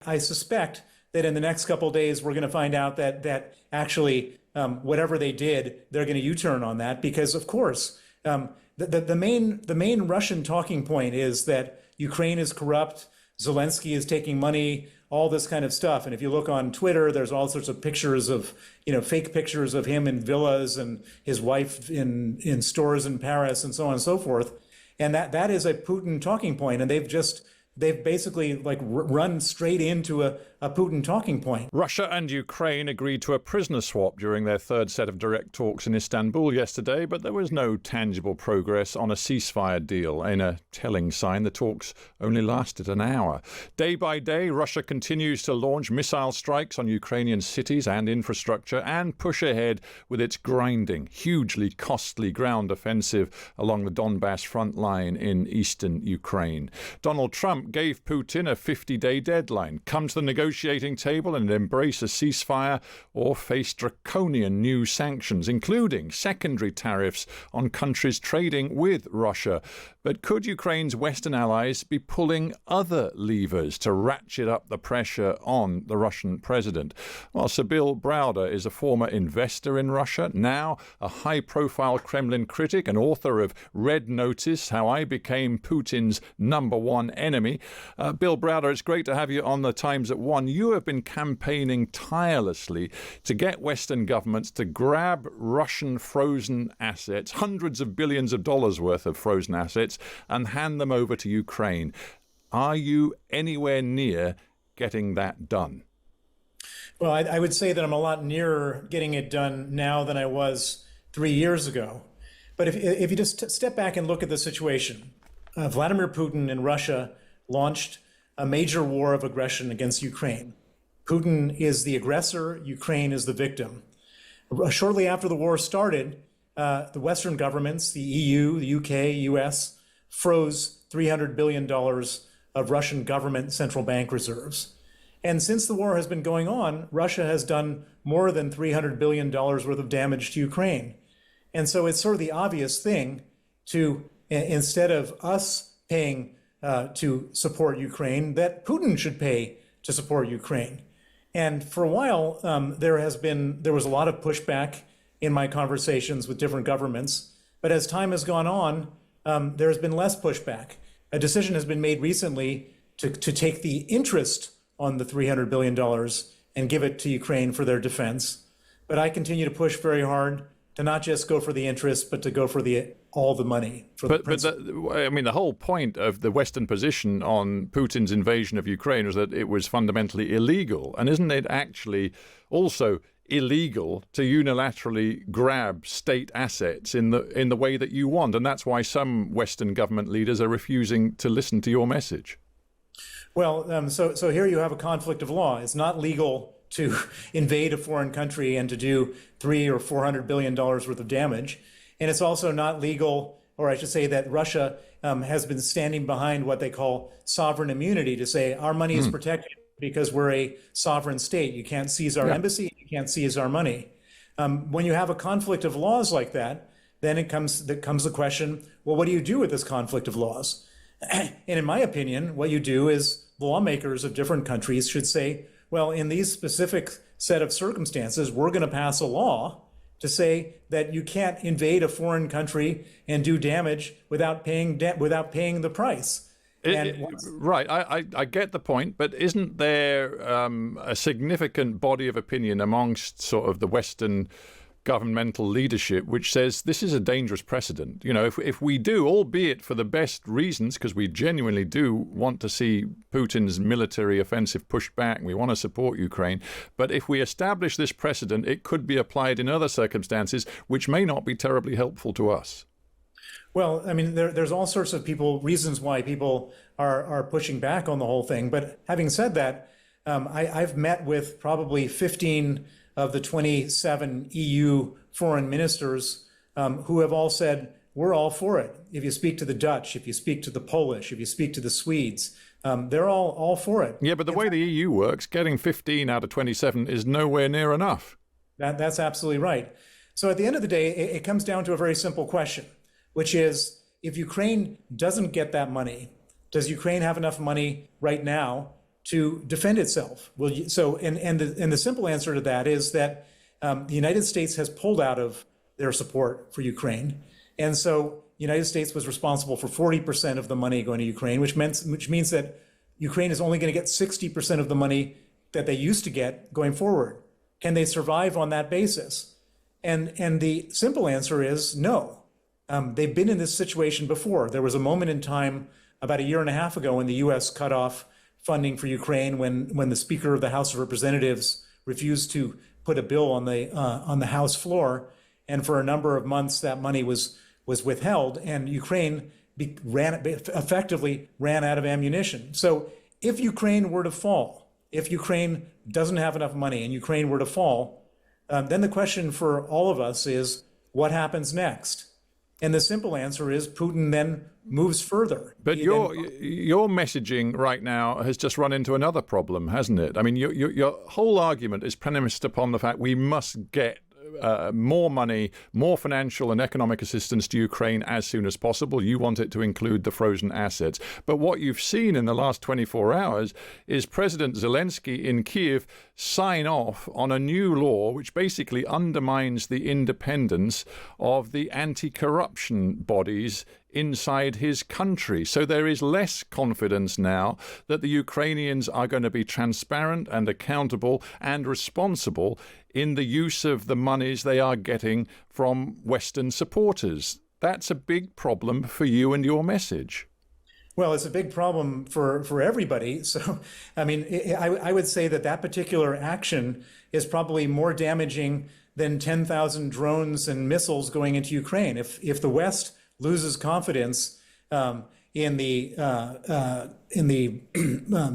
I suspect that in the next couple of days, we're going to find out that actually whatever they did, they're going to U-turn on that because, of course, the main Russian talking point is that Ukraine is corrupt, Zelensky is taking money, all this kind of stuff. And if you look on Twitter, there's all sorts of pictures of, fake pictures of him in villas and his wife in stores in Paris and so on and so forth. And that is a Putin talking point. And they've basically run straight into a Putin talking point. Russia and Ukraine agreed to a prisoner swap during their third set of direct talks in Istanbul yesterday, but there was no tangible progress on a ceasefire deal. In a telling sign, the talks only lasted an hour. Day by day, Russia continues to launch missile strikes on Ukrainian cities and infrastructure and push ahead with its grinding, hugely costly ground offensive along the Donbass front line in eastern Ukraine. Donald Trump gave Putin a 50-day deadline. Come to the negotiating table and embrace a ceasefire or face draconian new sanctions, including secondary tariffs on countries trading with Russia. But could Ukraine's Western allies be pulling other levers to ratchet up the pressure on the Russian president? Well, Sir Bill Browder is a former investor in Russia, now a high-profile Kremlin critic and author of Red Notice, How I Became Putin's Number One Enemy. Bill Browder, it's great to have you on the Times at One. You have been campaigning tirelessly to get Western governments to grab Russian frozen assets, hundreds of billions of dollars worth of frozen assets, and hand them over to Ukraine. Are you anywhere near getting that done? Well, I would say that I'm a lot nearer getting it done now than I was 3 years ago. But if you just step back and look at the situation, Vladimir Putin in Russia launched a major war of aggression against Ukraine. Putin is the aggressor, Ukraine is the victim. Shortly after the war started, the Western governments, the EU, the UK, US, froze $300 billion of Russian government central bank reserves. And since the war has been going on, Russia has done more than $300 billion worth of damage to Ukraine. And so it's sort of the obvious thing to, instead of us paying to support Ukraine, that Putin should pay to support Ukraine. And for a while, there was a lot of pushback in my conversations with different governments. But as time has gone on, there's been less pushback. A decision has been made recently to take the interest on the $300 billion and give it to Ukraine for their defense. But I continue to push very hard to not just go for the interest, but to go for all the money. The whole point of the Western position on Putin's invasion of Ukraine was that it was fundamentally illegal. And isn't it actually also illegal to unilaterally grab state assets in the way that you want? And that's why some Western government leaders are refusing to listen to your message. Well, so here you have a conflict of law. It's not legal to invade a foreign country and to do $300 or $400 billion worth of damage. And it's also not legal, or I should say that Russia has been standing behind what they call sovereign immunity to say our money is protected because we're a sovereign state. You can't seize our embassy, you can't seize our money. When you have a conflict of laws like that, then comes the question, well, what do you do with this conflict of laws? And in my opinion, what you do is lawmakers of different countries should say, well, in these specific set of circumstances, we're going to pass a law to say that you can't invade a foreign country and do damage without paying the price. Right, I get the point, but isn't there a significant body of opinion amongst sort of the Western governmental leadership which says this is a dangerous precedent? You know, if we do, albeit for the best reasons, because we genuinely do want to see Putin's military offensive pushed back and we want to support Ukraine, but if we establish this precedent, it could be applied in other circumstances which may not be terribly helpful to us. Well, I mean, there's all sorts of reasons why people are pushing back on the whole thing. But having said that, I've met with probably 15 of the 27 EU foreign ministers who have all said, we're all for it. If you speak to the Dutch, if you speak to the Polish, if you speak to the Swedes, they're all for it. Yeah, but the way the EU works, getting 15 out of 27 is nowhere near enough. That's absolutely right. So at the end of the day, it comes down to a very simple question, which is, if Ukraine doesn't get that money, does Ukraine have enough money right now to defend itself? And the simple answer to that is that the United States has pulled out of their support for Ukraine. And so the United States was responsible for 40% of the money going to Ukraine, which means that Ukraine is only going to get 60% of the money that they used to get going forward. Can they survive on that basis? And the simple answer is no. They've been in this situation before. There was a moment in time about a year and a half ago when the U.S. cut off funding for Ukraine when the Speaker of the House of Representatives refused to put a bill on the House floor, and for a number of months that money was withheld, and Ukraine effectively ran out of ammunition. So if Ukraine were to fall, if Ukraine doesn't have enough money and Ukraine were to fall, then the question for all of us is, what happens next? And the simple answer is Putin then moves further. But your messaging right now has just run into another problem, hasn't it? I mean, your whole argument is premised upon the fact we must get more money, more financial and economic assistance to Ukraine as soon as possible. You want it to include the frozen assets. But what you've seen in the last 24 hours is President Zelensky in Kyiv sign off on a new law which basically undermines the independence of the anti-corruption bodies inside his country. So there is less confidence now that the Ukrainians are going to be transparent and accountable and responsible in the use of the monies they are getting from Western supporters. That's a big problem for you and your message. Well, it's a big problem for everybody. So, I mean, I would say that particular action is probably more damaging than 10,000 drones and missiles going into Ukraine. If the West loses confidence in the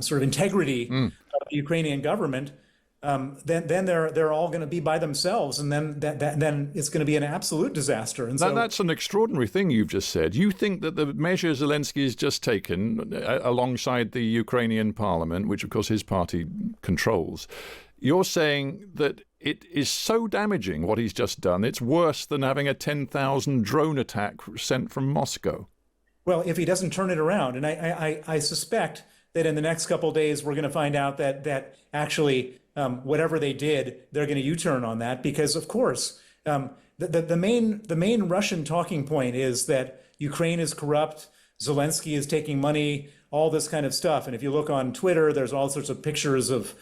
sort of integrity of the Ukrainian government, then they're all going to be by themselves, and then it's going to be an absolute disaster. And so that's an extraordinary thing you've just said. You think that the measures Zelensky has just taken, alongside the Ukrainian parliament, which of course his party controls, you're saying that it is so damaging what he's just done, it's worse than having a 10,000 drone attack sent from Moscow. Well, if he doesn't turn it around, and I suspect that in the next couple of days we're going to find out that actually whatever they did, they're going to U-turn on that, because of course the main Russian talking point is that Ukraine is corrupt, Zelensky is taking money, all this kind of stuff. And if you look on Twitter, there's all sorts of pictures of,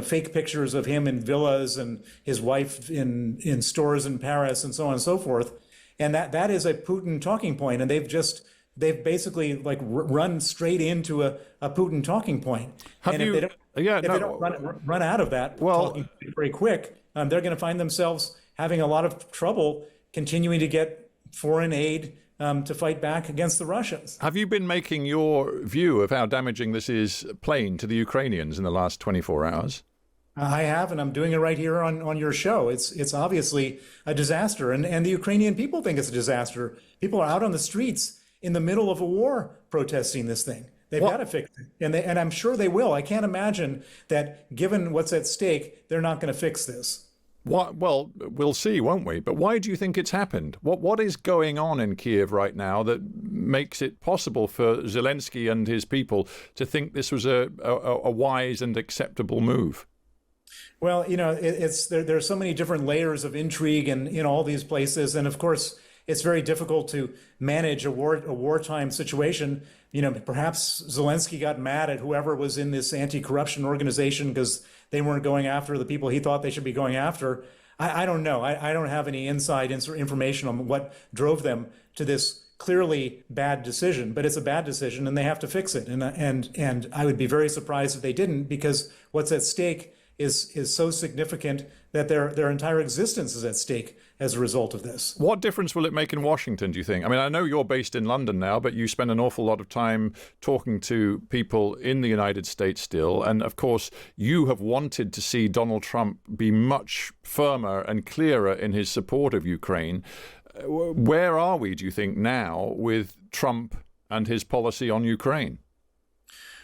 fake pictures of him in villas and his wife in stores in Paris and so on and so forth. And that is a Putin talking point. And they've basically run straight into a Putin talking point. If they don't run out of that talking very quick, they're going to find themselves having a lot of trouble continuing to get foreign aid to fight back against the Russians. Have you been making your view of how damaging this is plain to the Ukrainians in the last 24 hours? I have, and I'm doing it right here on your show. It's obviously a disaster, and the Ukrainian people think it's a disaster. People are out on the streets in the middle of a war protesting this thing. They've got to fix it, and I'm sure they will. I can't imagine that, given what's at stake, they're not going to fix this. Well, we'll see, won't we? But why do you think it's happened? What is going on in Kyiv right now that makes it possible for Zelensky and his people to think this was a wise and acceptable move? Well, there are so many different layers of intrigue in all these places, and of course, it's very difficult to manage a wartime situation. Perhaps Zelensky got mad at whoever was in this anti-corruption organization because they weren't going after the people he thought they should be going after. I don't know. I don't have any inside information on what drove them to this clearly bad decision, but it's a bad decision and they have to fix it. And I would be very surprised if they didn't, because what's at stake is so significant that their entire existence is at stake as a result of this. What difference will it make in Washington, do you think? I mean, I know you're based in London now, but you spend an awful lot of time talking to people in the United States still. And of course, you have wanted to see Donald Trump be much firmer and clearer in his support of Ukraine. Where are we, do you think, now with Trump and his policy on Ukraine?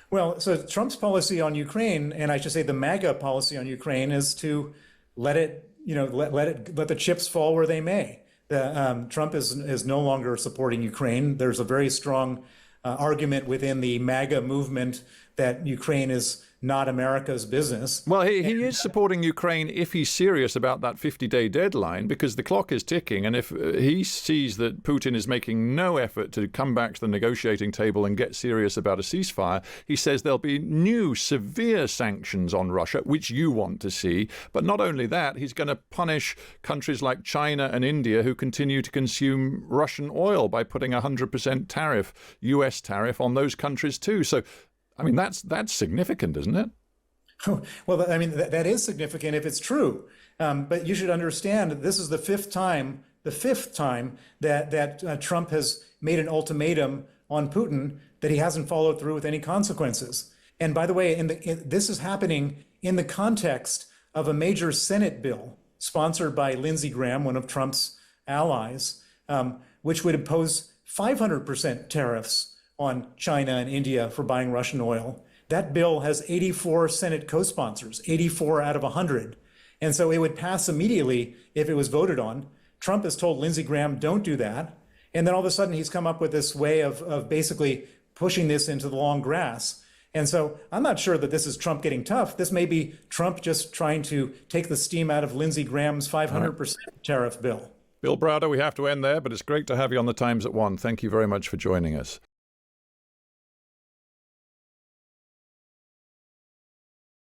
Well, so Trump's policy on Ukraine, and I should say the MAGA policy on Ukraine, is to let the chips fall where they may. Trump is no longer supporting Ukraine. There's a very strong argument within the MAGA movement that Ukraine is not America's business. Well, he is supporting Ukraine if he's serious about that 50-day deadline, because the clock is ticking. And if he sees that Putin is making no effort to come back to the negotiating table and get serious about a ceasefire, he says there'll be new severe sanctions on Russia, which you want to see. But not only that, he's going to punish countries like China and India who continue to consume Russian oil by putting a 100% tariff, US tariff, on those countries too. So, I mean, that's significant, isn't it? Well, I mean, that is significant if it's true. But you should understand that this is the fifth time that Trump has made an ultimatum on Putin that he hasn't followed through with any consequences. And by the way, this is happening in the context of a major Senate bill sponsored by Lindsey Graham, one of Trump's allies, which would impose 500% tariffs on China and India for buying Russian oil. That bill has 84 Senate co-sponsors, 84 out of 100. And so it would pass immediately if it was voted on. Trump has told Lindsey Graham, don't do that. And then all of a sudden he's come up with this way of basically pushing this into the long grass. And so I'm not sure that this is Trump getting tough. This may be Trump just trying to take the steam out of Lindsey Graham's 500% tariff bill. Bill Browder, we have to end there, but it's great to have you on the Times at 1. Thank you very much for joining us.